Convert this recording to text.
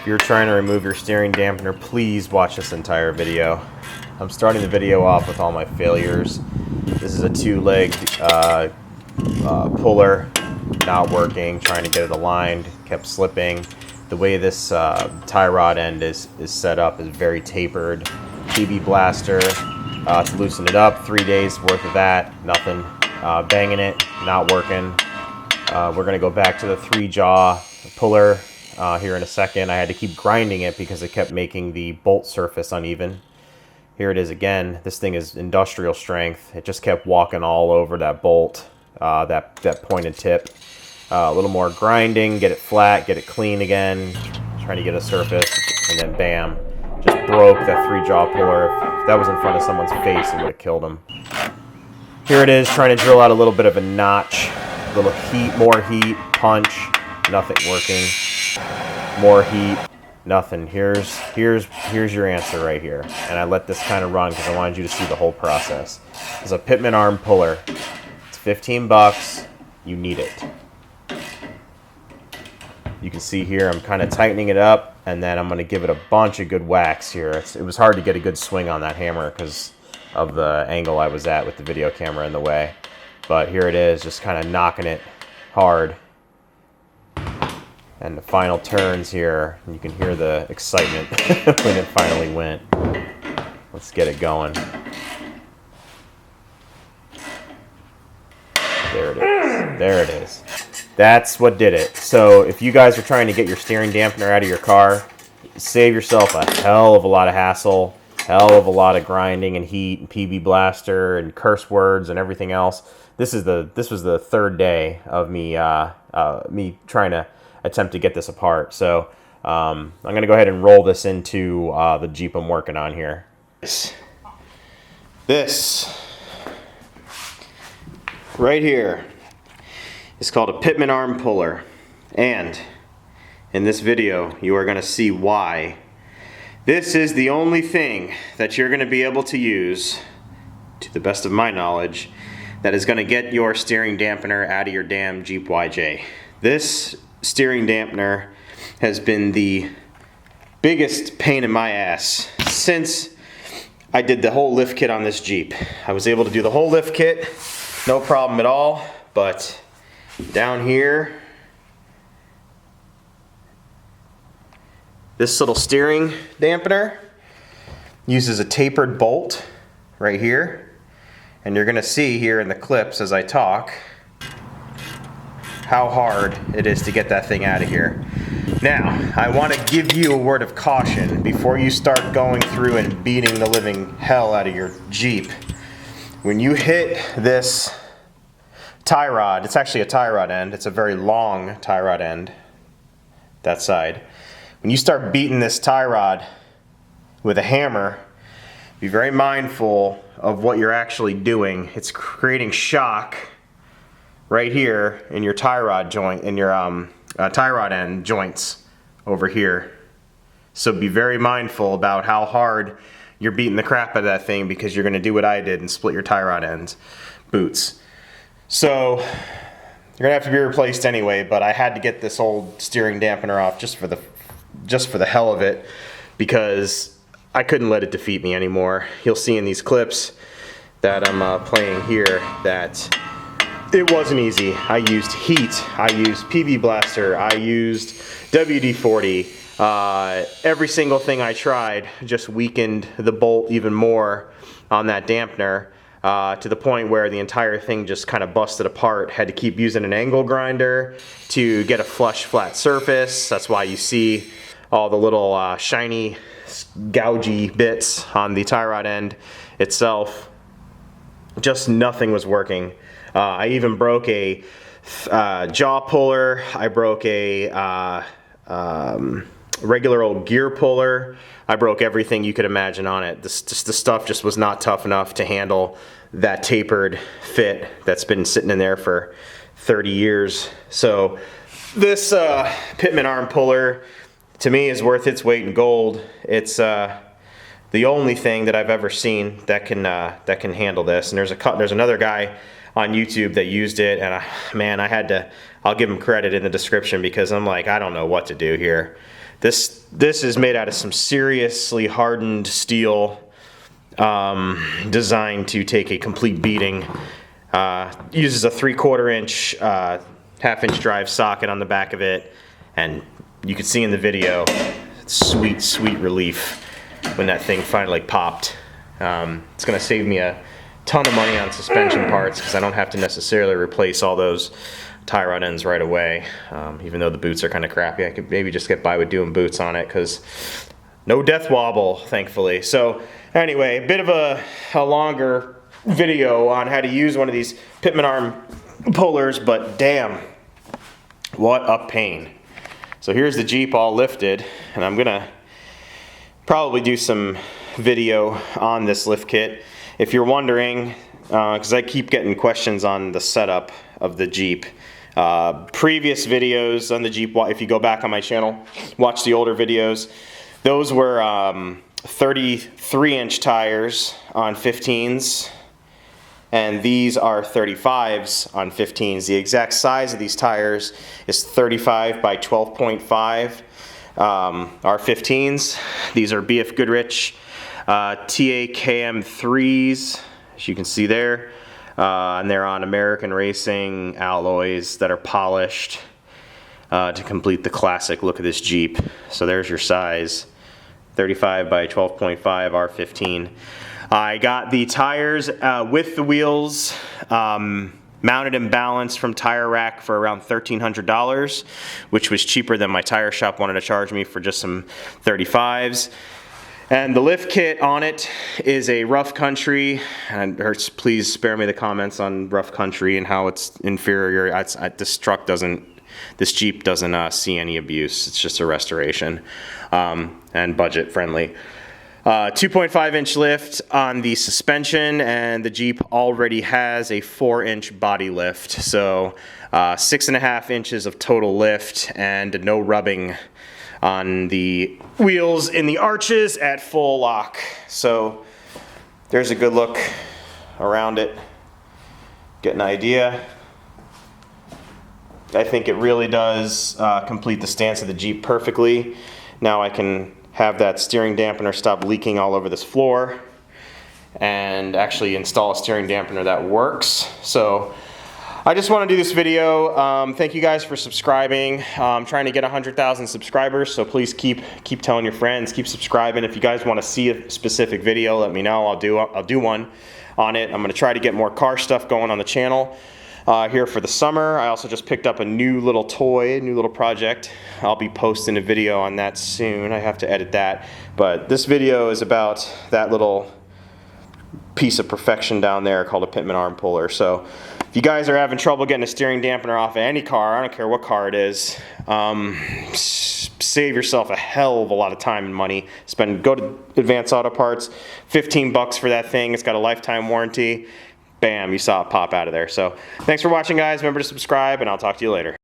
you're trying to remove your steering dampener, please watch this entire video. I'm starting the video off with all my failures. This is a two-leg puller, not working, trying to get it aligned, kept slipping. The way this tie rod end is set up is very tapered. PB blaster to loosen it up, 3 days worth of that, nothing. Banging it, not working. We're gonna go back to the 3-jaw puller here in a second. I had to keep grinding it because it kept making the bolt surface uneven. Here it is again. This thing is industrial strength. It just kept walking all over that bolt, that pointed tip. A little more grinding, get it flat, get it clean again, trying to get a surface, and then bam, just broke that 3-jaw puller. If that was in front of someone's face, it would have killed them. Here it is, trying to drill out a little bit of a notch, a little heat, more heat, punch, nothing working. More heat, nothing. Here's your answer right here. And I let this kind of run because I wanted you to see the whole process. It's a Pitman Arm Puller. It's 15 bucks. You need it. You can see here I'm kind of tightening it up, and then I'm going to give it a bunch of good whacks here. It was hard to get a good swing on that hammer because of the angle I was at with the video camera in the way. But here it is, just kind of knocking it hard. And the final turns here, and you can hear the excitement when it finally went. Let's get it going. There it is. There it is. That's what did it. So if you guys are trying to get your steering dampener out of your car, save yourself a hell of a lot of hassle, hell of a lot of grinding and heat and PB blaster and curse words and everything else. This was the third day of me trying to attempt to get this apart. So I'm going to go ahead and roll this into the Jeep I'm working on here. This right here is called a Pitman Arm Puller, and in this video you are going to see why this is the only thing that you're going to be able to use, to the best of my knowledge, that is going to get your steering dampener out of your damn Jeep YJ. This steering dampener has been the biggest pain in my ass since I did the whole lift kit on this Jeep. I was able to do the whole lift kit, no problem at all, but down here, this little steering dampener uses a tapered bolt right here, and you're gonna see here in the clips as I talk how hard it is to get that thing out of here. Now, I want to give you a word of caution before you start going through and beating the living hell out of your Jeep. When you hit this tie rod, it's actually a tie rod end, it's a very long tie rod end, that side. When you start beating this tie rod with a hammer, be very mindful of what you're actually doing. It's creating shock right here in your tie rod joint, in your tie rod end joints over here. So be very mindful about how hard you're beating the crap out of that thing, because you're going to do what I did and split your tie rod ends, boots. So you're going to have to be replaced anyway, but I had to get this old steering dampener off just for the hell of it, because I couldn't let it defeat me anymore. You'll see in these clips that I'm playing here that it wasn't easy. I used heat, I used PB blaster, I used WD-40. Every single thing I tried just weakened the bolt even more on that dampener, to the point where the entire thing just kind of busted apart. Had to keep using an angle grinder to get a flush flat surface. That's why you see all the little shiny gougy bits on the tie rod end itself. Just nothing was working. I even broke a jaw puller. I broke a regular old gear puller. I broke everything you could imagine on it. The stuff just was not tough enough to handle that tapered fit that's been sitting in there for 30 years. So this Pitman Arm Puller, to me, is worth its weight in gold. It's the only thing that I've ever seen that can handle this. And there's another guy on YouTube that used it, and man, I'll give him credit in the description, because I'm like, I don't know what to do here. This is made out of some seriously hardened steel, designed to take a complete beating. Uses a 3/4 inch, 1/2 inch drive socket on the back of it, and you can see in the video, sweet, sweet relief when that thing finally popped. It's going to save me a ton of money on suspension parts because I don't have to necessarily replace all those tie rod ends right away. Even though the boots are kind of crappy, I could maybe just get by with doing boots on it because no death wobble, thankfully. So anyway, a bit of a longer video on how to use one of these Pitman Arm Pullers, but damn, what a pain. So here's the Jeep all lifted, and I'm gonna probably do some video on this lift kit. If you're wondering, because I keep getting questions on the setup of the Jeep. Previous videos on the Jeep, if you go back on my channel, watch the older videos, those were 33-inch tires on 15s, and these are 35s on 15s. The exact size of these tires is 35 by 12.5 R15s. These are BF Goodrich TAKM 3s, as you can see there. And they're on American Racing alloys that are polished to complete the classic look of this Jeep. So there's your size, 35 by 12.5 R15. I got the tires with the wheels mounted and balanced from Tire Rack for around $1,300, which was cheaper than my tire shop wanted to charge me for just some 35s. And the lift kit on it is a Rough Country, and please spare me the comments on Rough Country and how it's inferior. This Jeep doesn't see any abuse. It's just a restoration and budget friendly. 2.5-inch lift on the suspension, and the Jeep already has a 4-inch body lift. So 6.5 inches of total lift and no rubbing on the wheels in the arches at full lock. So there's a good look around it. Get an idea. I think it really does complete the stance of the Jeep perfectly. Now I can have that steering dampener stop leaking all over this floor and actually install a steering dampener that works. So I just want to do this video. Thank you guys for subscribing. I'm trying to get 100,000 subscribers, so please keep telling your friends, keep subscribing. If you guys want to see a specific video, let me know. I'll do one on it. I'm going to try to get more car stuff going on the channel here for the summer. I also just picked up a new little toy, a new little project. I'll be posting a video on that soon. I have to edit that, but this video is about that little piece of perfection down there called a Pitman Arm Puller. So if you guys are having trouble getting a steering dampener off of any car, I don't care what car it is, save yourself a hell of a lot of time and money. Go to Advanced Auto Parts, 15 bucks for that thing. It's got a lifetime warranty. Bam, you saw it pop out of there. So thanks for watching, guys. Remember to subscribe, and I'll talk to you later.